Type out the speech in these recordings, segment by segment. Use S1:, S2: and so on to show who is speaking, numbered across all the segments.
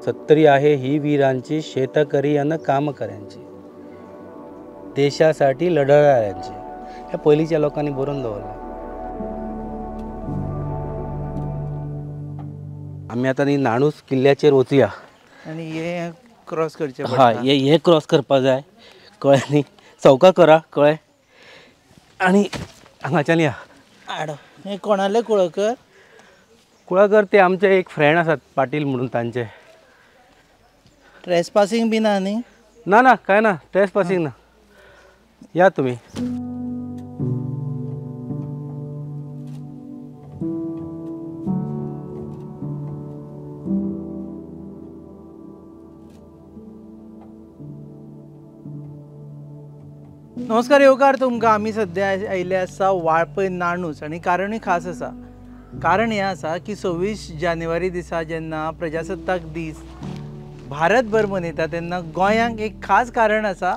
S1: सत्तरी आहे ही वीरांची, शेतकरी आणि कामकऱ्यांची, देशासाठी लढणाऱ्यांची. हे पहिलीच्या लोकांनी बरोवन दवरला. आम्ही आता न्ही नाणूस किल्ल्याचेर वचुया
S2: आणि हे क्रॉस करचे
S1: हय हे क्रॉस करपा जाय. कळ्ळें न्ही, चौका करा कळ्ळें. आनी हांगाच्यान या
S2: आड हे कोणाले कुळकर?
S1: कुळागर ते आमचे एक फ्रेंड आसात पाटील म्हणून, तांचे.
S2: ट्रेसपासिंग बी ना न्ही?
S1: ना ना काय ना, ट्रेस पासिंग ना. या तुम्ही.
S2: नमस्कार येवकार तुमकां. आमी सद्या आयिल्ले आसा वाळपय नाणूस आनी कारणूय खास आसा. कारण हें आसा की 26 जानेवारी दिसा जेन्ना प्रजासत्ताक दीस भारतभर मनयता तेन्ना गोंयांक एक खास कारण आसा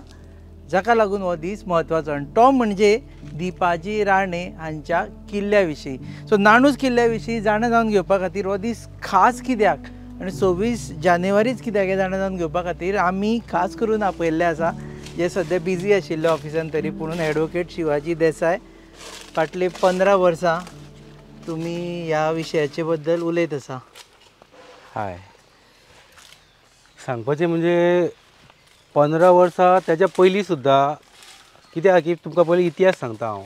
S2: जाका लागून हो दीस म्हत्वाचो. आनी तो म्हणजे दिपाजी राणे हांच्या किल्ल्या विशीं. सो नाणूस किल्ल्या विशीं जाणा जावन घेवपा खातीर हो दीस खास कित्याक आनी 26 जानेवारीच कित्याक हें जाणा जावन घेवपा खातीर आमी खास करून आपयल्ले आसा जे सद्या बिजी आशिल्ले ऑफिसान तरी पूण एडवोकेट शिवाजी देसाय. फाटलीं 15 वर्सां तुमी ह्या विशयाचे बद्दल उलयत आसा.
S1: हय, सांगपाचें म्हणजे 15 वर्सां तेच्या पयलीं सुद्दां. कित्याक की तुमकां पयलीं इतिहास सांगता हांव.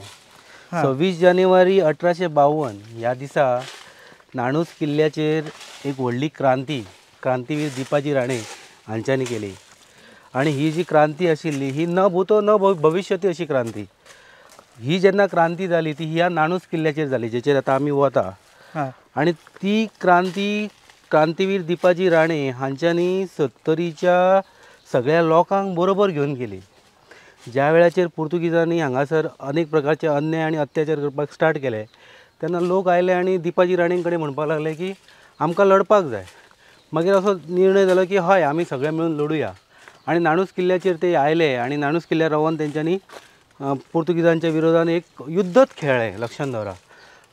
S1: 26 जानेवारी 1852 ह्या दिसा नाणूस किल्ल्याचेर एक व्हडली क्रांतीवीर दिपाजी राणे हांच्यांनी केली. आनी ही जी क्रांती आशिल्ली ही न भूतो न भविष्यती अशी क्रांती. ही जेन्ना क्रांती जाली ती ह्या नाणूस किल्ल्याचेर जाली, जेचेर आतां आमी वता. आनी ती क्रांतीवीर दिपाजी राणे हांच्यांनी सत्तरीच्या सगळ्या लोकांक बरोबर घेवन गेली. ज्या वेळाचेर पुर्तुगीजांनी हांगासर अनेक प्रकारचे अन्याय आनी अत्याचार करपाक स्टार्ट केले तेन्ना लोक आयले आनी दिपाजी राणे कडेन म्हणपाक लागले की आमकां लढपाक जाय. मागीर असो निर्णय जालो की हय आमी सगळे मेळून लढुया. आनी नाणूस किल्ल्याचेर ते आयले आनी नाणूस किल्ल्यार रावन तेंच्यांनी पुर्तुगीजांच्या विरोधान एक युद्धच खेळ्ळें, लक्षांत दवरा.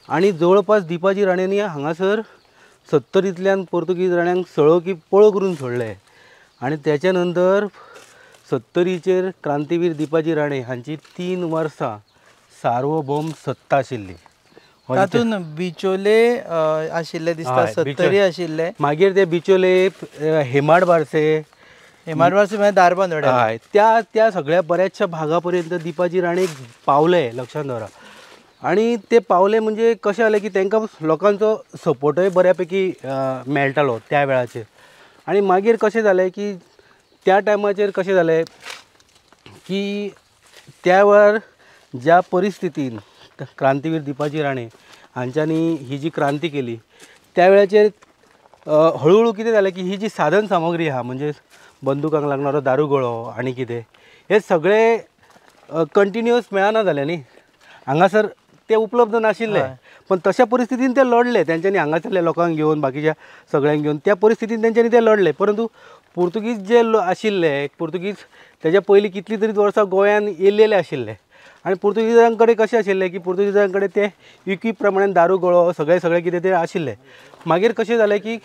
S1: आनी जवळपास दिपाजी राणेंनी हांगासर सत्तरींतल्यान पुर्तुगीज राण्यांक सळो की पळो करून सोडले. आनी तेच्या नंतर सत्तरीचेर क्रांतीवीर दिपाजी राणे हांची 3 वर्सां सार्वभौम सत्ता आशिल्ली.
S2: तातूंत बिचोले आशिल्ले दिसता, सत्तरी आशिल्ले.
S1: मागीर ते बिचोले, हेमाड बारसे
S2: म्हणजे दारबांदोडे,
S1: हय, त्या सगळ्या बऱ्याचशा भागा पर्यंत दिपाजी राणे पावले, लक्षांत दवरा. आनी ते पावले म्हणजे कशें जालें की तांकां लोकांचो सपोर्टूय बऱ्यापैकी मेळटालो त्या वेळाचेर. आनी मागीर कशें जालें की त्या टायमाचेर कशें जालें की त्या वेळार ज्या परिस्थितीन क्रांतीवीर दिपाजी राणे हांच्यांनी ही जी क्रांती केली त्या वेळाचेर हळू कितें जालें की ही जी साधन सामग्री आहा म्हणजे बंदुकांक लागणारो दारुगळो आनी कितें हे सगळे कंटिन्युअस मेळना जालें न्ही. हांगासर ते उपलब्ध नाशिल्ले. पण तशा परिस्थितीन ते लढले. तेंच्यांनी हांगासरल्या लोकांक घेवन बाकीच्या सगळ्यांक घेवन त्या परिस्थितीन तेंच्यांनी ते लढले. परंतु पुर्तुगीज जे आशिल्ले, पुर्तुगीज तेच्या पयलीं कितलीं तरी वर्सां गोंयान येयल्लेले आशिल्ले. आनी पुर्तुगीजां कडेन कशें आशिल्लें की पुर्तुगीजां कडेन ते विकी प्रमाणें दारुगळो सगळें कितें तें आशिल्लें. मागीर कशें जालें की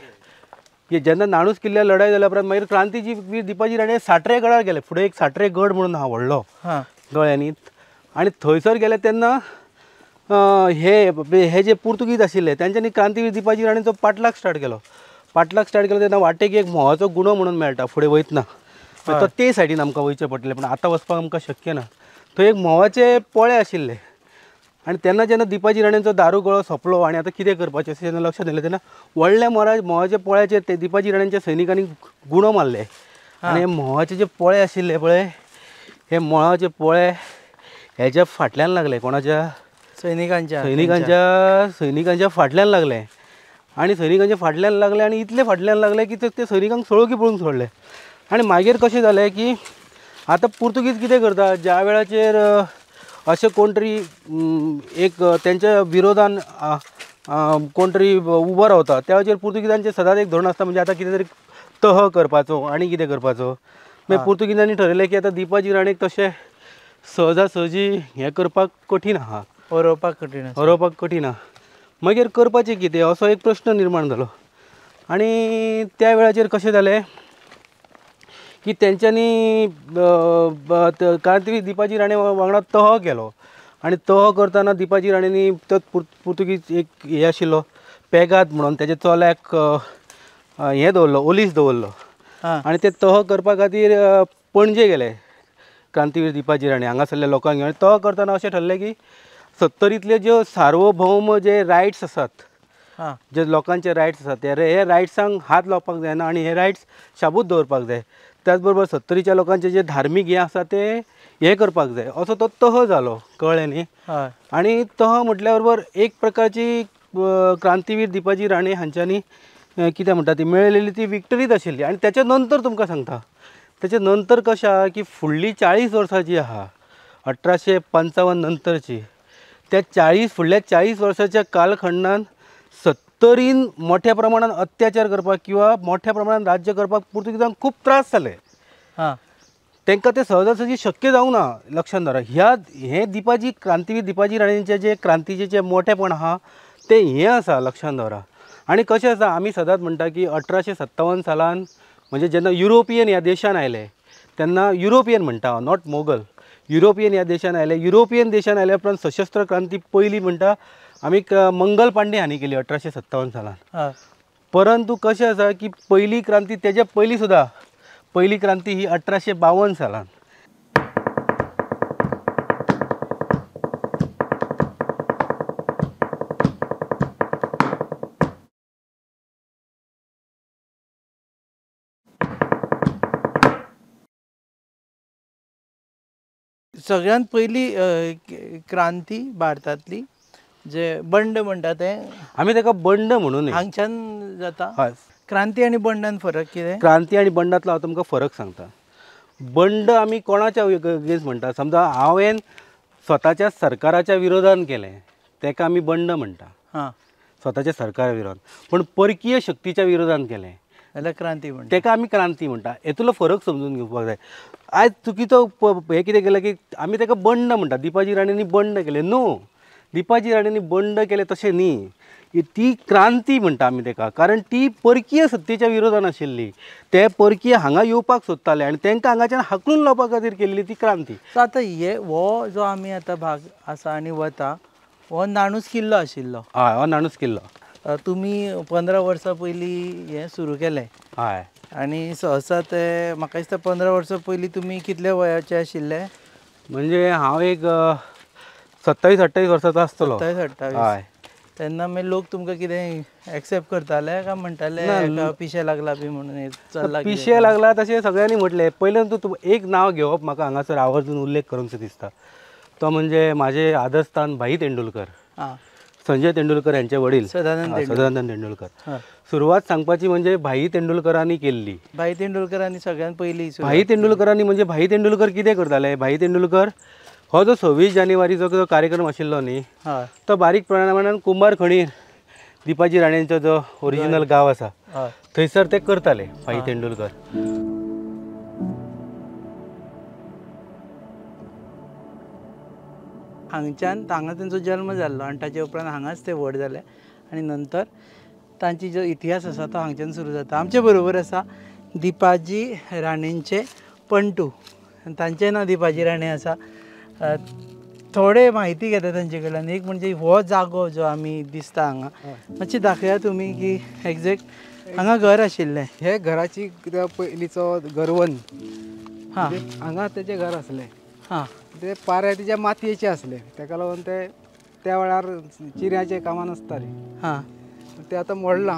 S1: जेन्ना नाणूस किल्ल्यार लढाई जाल्या उपरांत मागीर क्रांतीवीर दिपाजी राणे साट्रे गडार गेले. फुडें एक साट्रे गड म्हणून आहा व्हडलो गोंयांनी. आनी थंयसर गेले तेन्ना हे जे पुर्तुगीज आशिल्ले तेंच्यांनी क्रांतीवीर दिपाजी राणेचो पाटलाक स्टार्ट केलो तेन्ना वाटेक एक म्होवाचो गुणो म्हणून मेळटा फुडें वयतना. तो ते सायडीन आमकां वयचें पडटलें, पूण आतां वचपाक आमकां शक्य ना. थंय एक म्होवाचे पोळे आशिल्ले. आनी तेन्ना जेन्ना दिपाजी राणेंचो दारुगळो सोंपलो आनी आतां कितें करपाचें अशें जेन्ना लक्षांत येयलें तेन्ना व्हडल्या म्होवाच्या पोळ्याचेर ते दिपाजी राणेंच्या सैनिकांनी गुणो मारले. आनी हे म्होवाचे जे पोळे आशिल्ले पळय, हे म्होवाचे पोळे हेच्या फाटल्यान लागले, कोणाच्या? सैनिकांच्या फाटल्यान लागले. आनी सैनिकांच्या फाटल्यान लागले आनी इतले फाटल्यान लागले की ते सैनिकांक सळो की पळोवन सोडले. आनी मागीर कशें जालें की आतां पुर्तुगीज कितें करता, ज्या वेळाचेर अशें कोण तरी एक तेंच्या विरोधान कोण तरी उबो रावता त्या वेळाचेर पुर्तुगीजांचें सदांच एक धोरण आसता, म्हणजे आतां कितें तरी तह करपाचो आनी कितें करपाचो. मागीर पुर्तुगीजांनी ठरयलें की आतां दिपाजी राणेक तशें सहजासहजी हें करपाक कठीण आहा, हरोवपाक कठीण आहा. मागीर करपाचें कितें असो एक प्रश्न निर्माण जालो. आणि त्या वेळाचेर कशें जालें की तेंच्यांनी क्रांतीवीर दिपाजी राणे वांगडा तह केलो आनी तह करतना दिपाजी राणेंनी तो पुर्तुगीज एक हे आशिल्लो पेगाद म्हणून तेज्या चल्याक हें दवरलो ओलीस दवरलो आनी ते तह करपा खातीर पणजे गेले क्रांतीवीर दिपाजी राणे हांगासरल्या लोकांक घेवन तह करतना अशें ठरलें की 70ंतले ज्यो सार्वभौम जे रायट्स आसात जे लोकांचे रायट्स आसात हे रायट्सांक हात लावपाक जायना आनी हे रायट्स शाबूत दवरपाक जाय त्याच बरोबर 70च्या लोकांचे जे धार्मीक हे आसा ते हे करपाक जाय असो तो तह जालो कळ्ळें न्ही आनी तह म्हटल्या बरोबर एक प्रकारची क्रांतीवीर दिपाजी राणे हांच्यांनी कितें म्हणटा ती मेळयलेली ती विक्टरीच आशिल्ली आनी तेच्या नंतर तुमकां सांगता तेच्या नंतर कशें आहा की फुडलीं 40 वर्सां जी आहा 1855 नंतरची त्या फुडल्या 40 वर्साच्या कालखंडान 70रीन मोठ्या प्रमाणात अत्याचार करपाक किंवा मोठ्या प्रमाणात राज्य करपाक पुर्तुगीजांक खूब त्रास जाले तांकां ते सहजासहजी शक्य जावंक ना लक्षांत दवरा हे दिपाजी क्रांतीवीर दिपाजी राणेंचें जे क्रांतीचें जे मोठेपण आहा ते हें आसा लक्षांत दवरा आनी कशें आसा आमी सदांच म्हणटा की 1857 सालान म्हणजे जेन्ना युरोपियन ह्या देशान आयले तेन्ना युरोपियन म्हणटा हांव नॉट मोगल युरोपियन ह्या देशान आयले युरोपियन देशान आयल्या उपरांत सशस्त्र क्रांती पयली म्हणटा आमी मंगल पांडे हांणी केली 1857 सालान परंतु कशें आसा की पयली क्रांती तेज्या पयलीं सुद्दां पयली क्रांती ही 1852 सालान
S2: सगळ्यात पहिली क्रांती भारतातली जे बंड म्हणटा ते
S1: आमी ताका बंड म्हणून
S2: हांगच्यान जाता
S1: हय
S2: क्रांती आनी बंडान फरक कितें
S1: क्रांती आनी बंडांतलो हांव तुमकां फरक सांगता बंड आमी कोणाच्या अगेन्स्ट म्हणटा समजा हांवें स्वताच्या सरकाराच्या विरोधान केलें ताका आमी बंड म्हणटा स्वताच्या सरकारा विरोधान पण परकीय शक्तीच्या विरोधान केलें
S2: जाल्यार क्रांती म्हणटा
S1: ताका आमी क्रांती म्हणटा हेतुलो फरक समजून घेवपाक जाय आयज चुकीचो हे कितें केलें की आमी ताका बंड म्हणटा दिपाजी राणेंनी बंड केलें नो दिपाजी राणेंनी बंड केलें तशें न्ही ती क्रांती म्हणटा आमी ताका कारण ती परकीय सत्तेच्या विरोधान आशिल्ली ते परकीय हांगा येवपाक सोदताले आनी तांकां हांगाच्यान हाकलून लावपा खातीर केल्ली ती क्रांती
S2: सो आतां हो जो आमी आतां भाग आसा आनी वता हो नाणूस किल्लो आशिल्लो
S1: हय हो नाणूस किल्लो
S2: तुमी 15 वर्सां पयलीं हें सुरू केलें
S1: हय
S2: आनी सहसा ते म्हाका दिसता 15 वर्सां पयलीं तुमी कितले वयाचे आशिल्ले
S1: म्हणजे हांव एक 27-28 वर्साचो आसतलो
S2: 27-28
S1: हय
S2: तेन्ना मागीर लोक तुमकां कितें एक्सेप्ट करताले काय म्हणटाले पिशे लागला बी म्हणून चल्ला
S1: पिशे लागला तशें सगळ्यांनी म्हटलें पयलें तूं एक नांव घेवप म्हाका हांगासर आवर्जून उल्लेख करूंक दिसता तो म्हणजे म्हाजे आदरस्थान भाई तेंडुलकर संजय तेंडुलकर यांचे वडील सदानंद तेंडुलकर सुरवात सांगपाची म्हणजे भाई तेंडुलकरांनी केल्ली
S2: भाई तेंडुलकरांनी सगळ्यात पयली
S1: भाई तेंडुलकरांनी म्हणजे भाई तेंडुलकर कितें करताले भाई तेंडुलकर हो जो 26 जानेवारीचो जो कार्यक्रम आशिल्लो न्ही तो बारीक प्रमाणान कुंभार खणीर दिपाजी राणेंचो जो ओरिजिनल गांव आसा थंयसर ते करताले भाई तेंडुलकर
S2: हांगच्यान हांगा तेंचो जल्म जाल्लो आनी ताचे उपरांत हांगाच ते व्हड जाले आनी नंतर तांची जो इतिहास आसा तो हांगच्यान सुरू जाता आमचे बरोबर आसा दिपाजी राणेंचे पंटू तांचें नांव दिपाजी राणे आसा थोडे म्हायती घेता तांचे कडल्यान एक म्हणजे हो जागो जो आमी दिसता हांगा मातशी दाखया तुमी की एग्जॅक्ट हांगा घर आशिल्लें
S3: हे घराची पयलींचो गरवण हांगा तेजें घर आसलें ते पाऱ्याच्या मातयेचे आसले ताका लागून ते त्या वेळार चिऱ्याचे कामान आसताले ते आतां मोडलां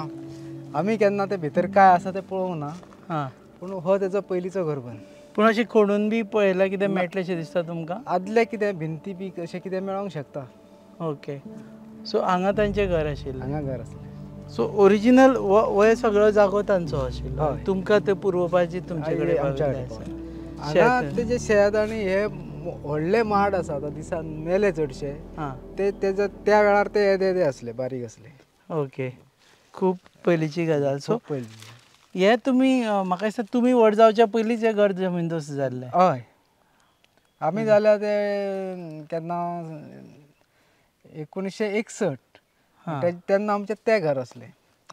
S3: आमी केन्ना ते भितर काय आसा ते पळोवंक ना पूण हो तेजो पयलींचो घरवण
S2: पूण अशें खोडून बी पळयल्यार कितें मेळटलें अशें दिसता तुमकां
S3: आदले कितें भिंती बी अशें कितें मेळोंक शकता
S2: ओके सो हांगा तांचें घर आशिल्लें
S3: हांगा घर आसलें
S2: सो ओरिजिनल हो सगळो जागो तांचो आशिल्लो तुमकां ते पुरोवपाची तुमचे कडेन
S3: हांगा तेजे शेत आनी हे व्हडले माड आसा तो दिसान मेले चडशे ते तेजो त्या वेळार ते येदे आसले बारीक आसले
S2: ओके खूब पयलींची गजाल सो
S3: पयलीं
S2: हे तुमी म्हाका दिसता तुमी व्हड जावच्या पयलींच हे घर जमीनदोस्त जाल्ले
S3: हय आमी जाल्या ते केन्ना 1961 तेन्ना आमचें तें घर आसलें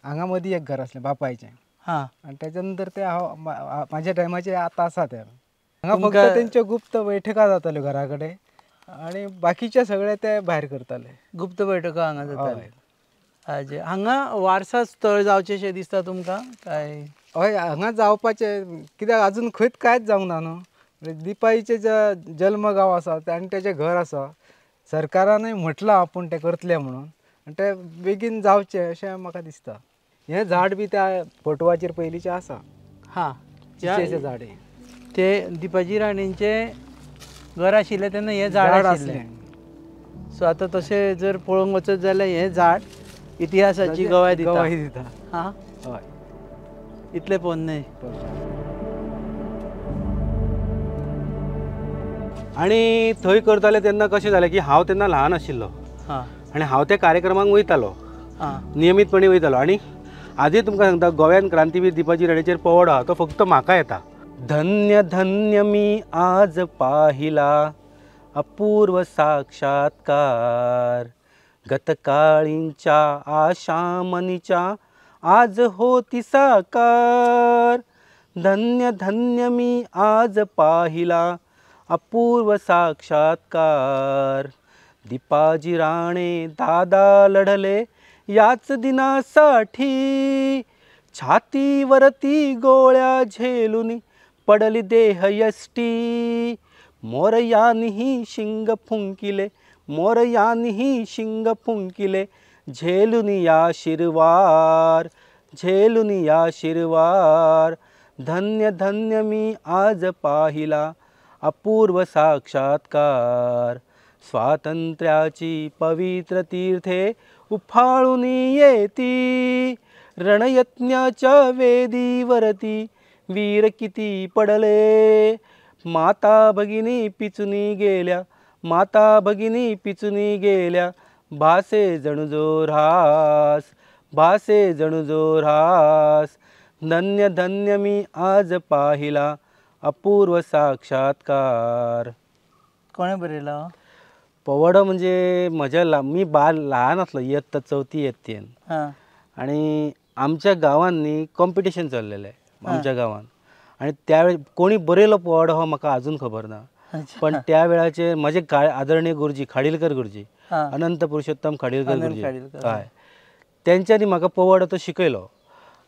S3: हांगा मदीं एक घर आसलें बापायचें
S2: हां
S3: आनी त्याच्या नंतर ते हांव म्हाज्या टायमाचे आतां आसा ते हांगा फक्त
S2: तुमकां-
S3: तेंच्यो गुप्त बैठका जाताल्यो घरा कडेन आनी बाकीचे सगळे ते भायर करताले.
S2: गुप्त बैठका हांगा जाताले. हाजे हांगा वारसा स्थळ जावचेशें दिसता तुमकां काय?
S3: हय हांगा जावपाचें कित्याक आजून खंयच कांयच जावंक ना न्हू. म्हणजे दिपाईचे जे जल्म गांव आसा आनी तेजें घर आसा सरकारानूय म्हटलां आपूण ते करतले म्हणून आनी ते बेगीन जावचें अशें म्हाका दिसता. हें झाड बी त्या फोटवाचेर पयलींचें आसा
S2: हां
S3: चिचेचें झाड हें.
S2: ते दिपाजी राणींचें घर आशिल्लें तेन्ना हें झाड आशिल्लें. सो आतां तशें जर पळोवंक वचत जाल्यार हें झाड इतिहासाची गवाय दिता.
S3: गवाही दिता.
S2: हां
S3: हय
S2: इतलें पोन्ने.
S1: आणि थंय करताले तेन्ना कशें जालें की हांव तेन्ना ल्हान आशिल्लो
S2: हां
S1: आनी हांव त्या कार्यक्रमाक वयतालो
S2: हां
S1: नियमीतपणे वयतालो. आनी आजय तुमकां सांगता गोव्यान क्रांतीवीर दिपाजी राणेचेर पवडो आहा तो फक्त म्हाका येता. धन्य धन्य मी आज पाहिला अपूर्व साक्षात्कार गतकाळींच्या आशा मनीच्या आज होती साकार. धन्य धन्य मी आज पाहिला अपूर्व साक्षात्कार. दिपाजी राणे दादा लढले याच दिनासाठी छातीवरती गोळ्या झेलून पडली देह यष्टी. मोरयानीही शिंग फुंकिले मोरयानीही शिंग फुंकिले झेलून या शिरवार झेलून या शिरवार. धन्य धन्य मी आज पाहिला अपूर्व साक्षात्कार. स्वातंत्र्याची पवित्र तीर्थे उफाळून येती रणयज्ञाच्या वेदीवरती वीर किती पडले. माता भगिनी पिचुनी गेल्या माता भगिनी पिचुनी गेल्या भासे जणू रास भासे जणू रास. धन्य धन्य मी आज पाहिला अपूर्व साक्षात्कार.
S2: कोणे बरयला?
S1: पवडो म्हणजे म्हज्या मी ल्हान आसलो इयत्ता चवथी येत्तेन
S2: हां
S1: आणि आमच्या गांवांत न्ही कॉम्पिटिशन चल्लेलें आमच्या गांवांत आनी त्या कोणी बरयलो पवडो हो म्हाका अजून खबर ना. पण त्या वेळाचेर म्हजे आदरणीय गुरुजी खाडीलकर गुरुजी अनंत पुरुषोत्तम खाडीलकर गुरुजी हय तेंच्यांनी म्हाका पवडो तो शिकयलो.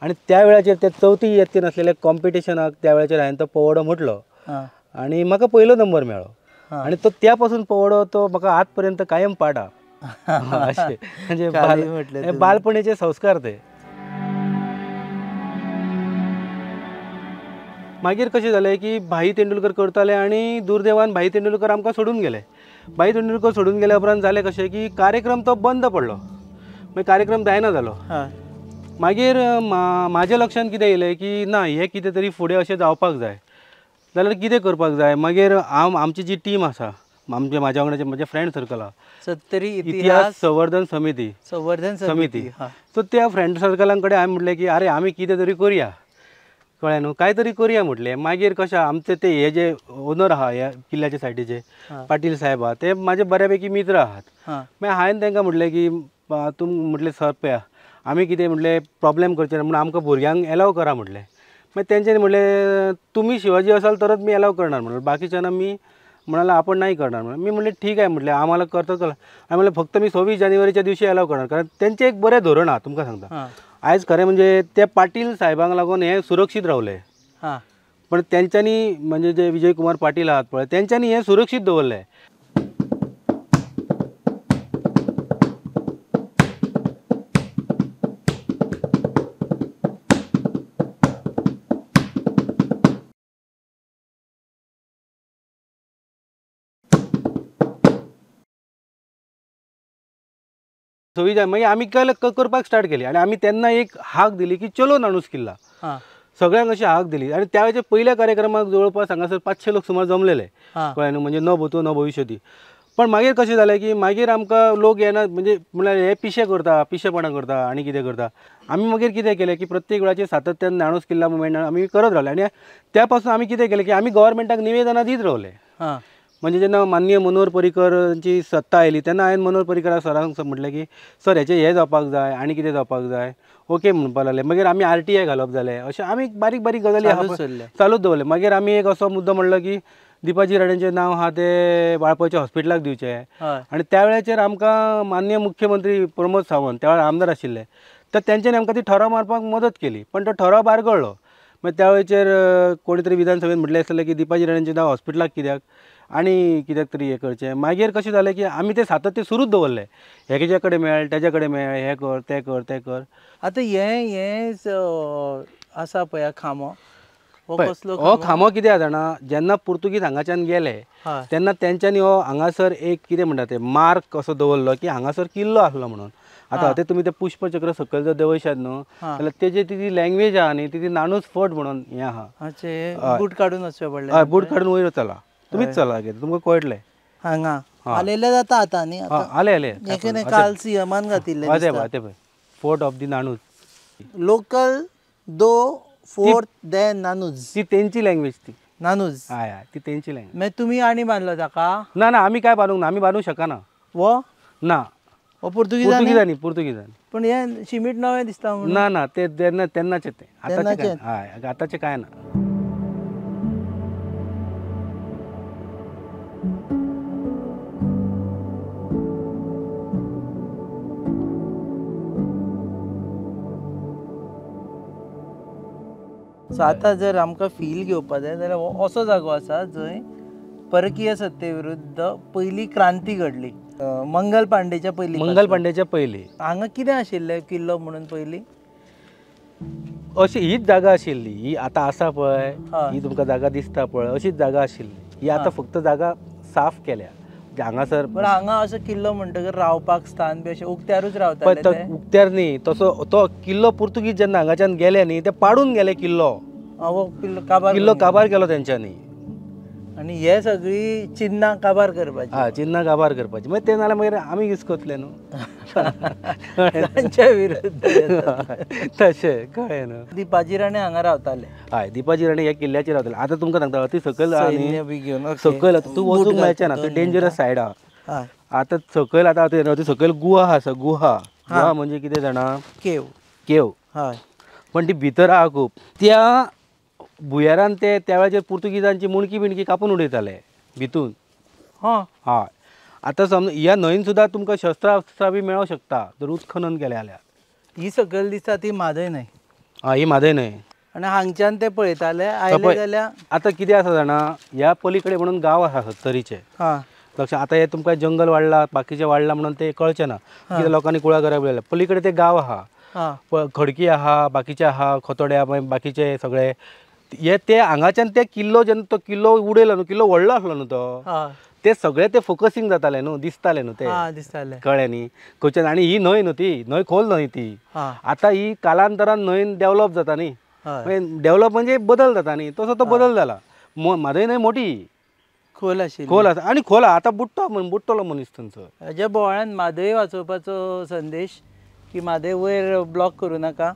S1: आनी त्या वेळाचेर ते चवथी येत्तेन आसलेल्या कॉम्पिटिशनाक त्या वेळाचेर हांवें तो पवडो म्हटलो आनी म्हाका पयलो नंबर मेळ्ळो. आणि तो त्यापासून पवडो तो म्हाका आज पर्यंत कायम पाडा. अशें म्हणजे बालपणीचे संस्कार ते. मागीर कशें जालें की भाई तेंडुलकर करताले आनी दुर्दैवान भाई तेंडुलकर आमकां सोडून गेले. भाई तेंडुलकर सोडून गेल्या उपरांत जालें कशें की कार्यक्रम तो बंद पडलो मागीर कार्यक्रम जायना जालो. मागीर म्हाज्या लक्षांत कितें येयलें की ना हें कितें तरी फुडें अशें जावपाक जाय जाल्यार कितें करपाक जाय. मागीर आमची जी टीम आसा म्हाज्या वांगडाचे म्हजे फ्रेंड सर्कल आहा
S2: सत्तरी
S1: इतिहास संवर्धन समिती सो त्या फ्रेंड सर्कलां कडेन हांवें म्हटलें की आरे आमी कितें तरी करया कळ्ळें न्हू काय तरी करया म्हटलें. मागीर कशें आमचे ते हे जे ओनर आहा ह्या किल्ल्याच्या सायडीचे पाटील साहेब आहा ते म्हाजे बऱ्यापैकी मित्र आहात. मागीर हांवें तांकां म्हटलें की तुम म्हटलें सर पया आमी कितें म्हटलें प्रॉब्लेम करचें ना म्हणून आमकां भुरग्यांक एलाव करा म्हटलें. मागीर तेंच्यांनी म्हटलें तुमी शिवाजी असाल तरच मी एलाव करणार म्हणून बाकीच्यांना मी म्हणाला आपण नाही करणार म्हणून. मी म्हटलें ठीक आहे म्हटलें आम्हाला करतो हांवें म्हटलें फक्त मी 26 जानेवारीच्या दिवशी एलाव करणार कारण तेंचें एक बरें धोरण आहा तुमकां सांगता. आयज खरें म्हणजे ते पाटील साहेबांक लागून हें सुरक्षीत रावलें पण तेंच्यांनी म्हणजे जे विजय कुमार पाटील आहात पळय तेंच्यांनी हें सुरक्षीत दवरलें. मागीर आमी करपाक स्टार्ट केली आनी आमी तेन्ना एक हाक दिली की चलो नाणूस किल्ला सगळ्यांक अशी हाक दिली. आनी त्या वेळेच्या पयल्या कार्यक्रमाक जवळपास हांगासर 500 लोक सुमार जमलेले कळ्ळें न्हू म्हणजे न भूतो न भविष्यती. पण मागीर कशें जालें की मागीर आमकां लोक येना म्हणजे म्हळ्यार हे पिशेपणां करता आनी कितें करता. आमी मागीर कितें केलें की प्रत्येक वेळाचेर सातत्यान नाणूस किल्ला मुवमेंट आमी करत रावले आनी त्या पासून आमी कितें केलें की आमी गव्हर्मेंटाक निवेदनां दीत रावले. म्हणजे जेन्ना माननीय मनोहर पर्रीकरांची सत्ता आयली तेन्ना हांवें मनोहर पर्रीकर सरांक म्हटलें की सर हेचें हें जावपाक जाय आनी कितें जावपाक जाय ओके म्हणपाक लागले. मागीर आमी RTI घालप जालें. अशें आमी बारीक बारीक गजाली चालूच दवरले. मागीर आमी एक असो मुद्दो म्हणलो की दिपाजी राणेंचें नांव आहा तें वाळपयच्या हॉस्पिटलाक दिवचें. आनी त्या वेळाचेर आमकां माननीय मुख्यमंत्री प्रमोद सावंत त्या वेळार आमदार आशिल्ले तर तेंच्यांनी आमकां ती ठराव मारपाक मदत केली. पण तो ठराव बारगळ्ळो. मागीर त्या वेळाचेर कोणी तरी विधानसभेन म्हटलें आसलें की दिपाजी राणेंचें नांव हॉस्पिटलाक कित्याक आनी कित्याक तरी हें करचें. मागीर कशें जालें की आमी तें सातत्य सुरूच दवरलें. हेजे कडेन मेळ तेजे कडेन मेळ हें कर तें कर तें कर.
S2: आतां हें आसा पळय खांबो हो कसलो
S1: हो खांबो कितें जाणा जेन्ना पुर्तुगीज हांगाच्यान गेले तेन्ना तेंच्यांनी हो हांगासर एक कितें म्हणटा तें मार्क असो दवरलो की हांगासर किल्लो आसलो म्हणून. आतां ते तुमी ते पुष्पचक्र सकयल जर देंवयशात न्हू जाल्यार तेजी ती लँग्वेज आहा न्ही ती नाणूच फट म्हणून हें आहा.
S2: बूट काडून वचचें पडलें.
S1: हय बूट काडून वयर चला तुमीच चला तुमकां कळटलें.
S2: हांगा आलेले जाता आतां न्ही
S1: आले
S2: काल सीएमान घातिल्ले
S1: पळय फोर्ट ऑफ दी नाणूज.
S2: लोकल दो फोर्ट दे नानूज
S1: ती तेंची लँग्वेज ती
S2: नानूज.
S1: हय हय ती तेंची लँग्वेज.
S2: मागीर तुमी आनी बांदलो ताका?
S1: ना ना आमी काय बांदूंक ना आमी बांदूंक शकना.
S2: वो
S1: ना
S2: पुर्तुगीजांनी
S1: पुर्तुगीजांनी.
S2: पण हें शिमीट नवें दिसता म्हणून.
S1: ना ना ते तेन्नाचें तें आतांचें कांय ना.
S2: सो आतां जर आमकां फील घेवपाक जाय जाल्यार हो असो जागो आसा जंय परकीय सत्ते विरुद्ध पयली क्रांती घडली. मंगल पांडेच्या
S1: पयलीं
S2: हांगा कितें आशिल्लें किल्लो म्हणून पयलीं?
S1: अशी हीच जागा आशिल्ली. ही आतां आसा पळय ही तुमकां जागा दिसता पळय अशीच जागा आशिल्ली. ही आतां फक्त जागा साफ केल्या हांगासर.
S2: पण हांगा असो किल्लो म्हणटकीर रावपाक स्थान बी अशें उक्त्यारूच रावताले ते?
S1: उक्त्यार न्ही तसो तो किल्लो पुर्तुगीज जेन्ना हांगाच्यान गेले न्ही ते पाडून गेले किल्लो काबार केलो तेंच्यांनी.
S2: आनी हे सगळी चिन्नां काबार करपाची.
S1: हय चिन्नां काबार करपाची. मागीर ते नाल्यार मागीर आमी यूज करतले न्हू.
S2: तांच्या विरुद्ध
S1: तशें कळ्ळें न्हू.
S2: दिपाजी राणे हांगा रावताले.
S1: हय दिपाजी राणे ह्या किल्ल्याचेर रावताले. आतां तुमकां सांगता ती सकयल
S2: घेवन
S1: सकयल तूं वचूंक मेळचें ना ते डेंजरस सायड आहा. आतां सकयल आतां सकयल गुहा आसा गुहा म्हणजे कितें जाणा केव.
S2: हय
S1: पण ती भितर आहा खूब. त्या भुंयारान ते त्या वेळाचेर पुर्तुगीजांची मुणकी बिणकी कापून उडयताले भितून. हय आतां समज ह्या न्हंयेन सुद्दां तुमकां शस्त्रास्त्रां बी मेळोंक शकता जर उत्खनन केलें जाल्यार.
S2: ही सकयल दिसता ती म्हादय न्हंय.
S1: हय ही म्हादय न्हंय.
S2: आनी हांगच्यान ते पळयताले आयले जाल्यार
S1: आतां कितें आसा जाणा ह्या पलीकडे म्हणून गांव आसा सत्तरीचे. लक्ष आतां हे तुमकां जंगल वाडला बाकीचें वाडला म्हणून ते कळचें ना कितें लोकांनी कुळागरां बिळयल्या. पलीकडे ते गांव आहा खडकी आहा बाकीचे आहा खोतोड्या बाकीचे सगळे हे ते हांगाच्यान ते किल्लो जेन्ना तो किल्लो उडयलो न्हू किल्लो व्हडलो आसलो न्हू तो ते सगळे ते फोकसींग जाताले न्हू दिसताले न्हू ते कळ्ळें न्ही खंयच्यान. आनी ही न्हंय न्हू ती न्हंय खोल न्हंय ती. आतां ही कालांतरान न्हंयन डेवलॉप जाता न्ही. डेवलॉप म्हणजे बदल जाता न्ही तसो तो बदल जाला. म्हादय न्हंय मोठी खोल आसा आनी खोल आहा. आतां बुडटलो मनीस थंयसर.
S2: हेज्या बोवाळ्यान म्हादय वाचोवपाचो संदेश की म्हादय वयर ब्लॉक करूं नाका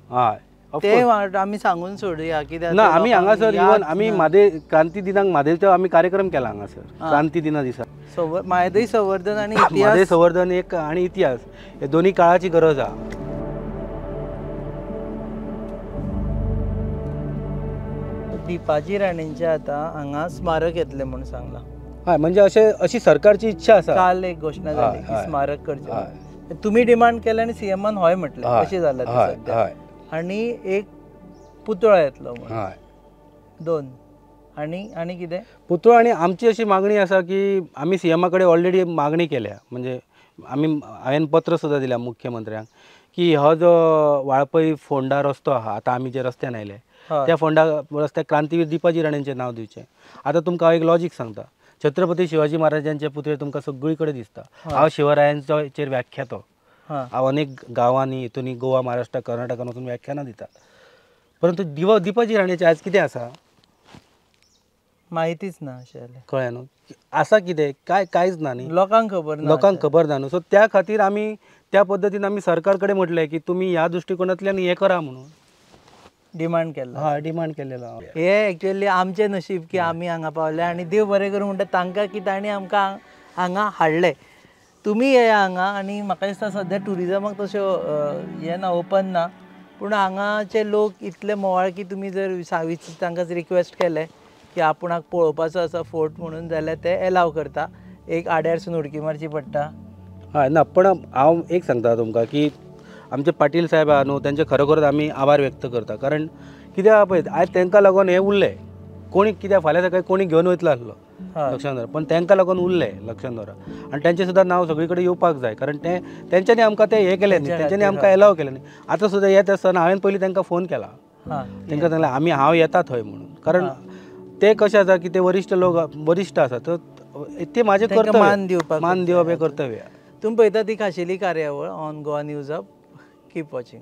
S2: ते आमी सांगून सोडुया कित्याक
S1: ना आमी हांगासर इवन आमी म्हादय क्रांती दिनाक म्हादयचो आमी कार्यक्रम केला हांगासर क्रांती दिना दिसा.
S2: म्हादय संवर्धन आनी
S1: म्हादय संवर्धन एक आनी इतिहास हे दोनी काळाची गरज आहा.
S2: दिपाजी राणेंचे आतां हांगा स्मारक येतलें म्हणून सांगलां.
S1: हय म्हणजे अशी सरकारची इच्छा आसा.
S2: काल एक घोशणा जाली की स्मारक करचें. तुमी डिमांड केलें आनी सीएमान हय म्हटलें अशें जालां. आनी एक पुतळो येतलो म्हणून. 2 आनी कितें
S1: पुतळो. आनी आमची अशी मागणी आसा की आमी सीएमा कडेन ऑलरेडी मागणी केल्या म्हणजे हांवें पत्र सुद्दां दिल्या मुख्यमंत्र्यांक की हो जो वाळपय फोंडा रस्तो आहा आतां आमी जे रस्त्यान आयले त्या फोंडा रस्त्याक क्रांतीवीर दिपाजी राणेंचें नांव दिवचें. आतां तुमकां हांव एक लॉजीक सांगता. छत्रपती शिवाजी महाराजांचे पुतळे तुमकां सगळी कडेन दिसता. हांव शिवरायांचेर व्याख्यातो. हांव अनेक गांवांनी हितून गोवा महाराष्ट्र कर्नाटकान वचून व्याख्यानां दिता. परंतु दिपाजी राणेचें आयज कितें आसा
S2: माहितीच ना अशें
S1: कळ्ळें न्हू. आसा कितें कांयच ना न्ही
S2: लोकांक खबर ना न्हू.
S1: सो त्या खातीर आमी त्या पद्दतीन आमी सरकार कडेन म्हटलें की तुमी ह्या दृश्टिकोनांतल्यान हें करा म्हणून.
S2: डिमांड केला.
S1: हा डिमांड केलेलो.
S2: हे एक्चुअली आमचें नशीब की आमी हांगा पावले आनी देव बरें करूं म्हणटा तांकां की तांणी आमकां हांगा हाडले. तुमी येया हांगा आनी म्हाका दिसता सद्या टुरिजमाक तश्यो हें ना, ओपन ना, पूण हांगाचे लोक इतले मोवाळ की तुमी जर तांकां रिक्वेस्ट केलें की आपुणाक पळोवपाचो आसा फोर्ट म्हणून जाल्यार ते एलाव करता. एक आड्यारसून उडकी मारची पडटा.
S1: हय ना, पण हांव एक सांगता तुमकां की आमचे पाटील साहेब आहा न्हू, तेंचे खरोखरच आमी आभार व्यक्त करता. कारण कित्याक पळय आयज तांकां लागून हें उरलें. कोणी कित्याक फाल्यां सकाळीं कोणी घेवन वयतलो आसलो लक्षांत दवरा, पण तांकां लागून उरलें लक्षांत दवरा. आनी तेंचें सुद्दां नांव सगळे कडेन येवपाक जाय. कारण तेंच्यांनी आमकां तें हें केलें न्ही, तेंच्यांनी आमकां एलाव केलें न्ही. आतां सुद्दां येत आसतना हांवें पयलीं तांकां फोन केला. तांकां सांगलें हांव येता थंय म्हणून. कारण ते कशें आसा की ते वरिश्ठ आसा, तर ते म्हाजें कर्तव्य, मान दिवप हें कर्तव्य.
S2: तुम्ही पळयता ती खाशेली कार्यावळ on Goa news hub. Keep watching.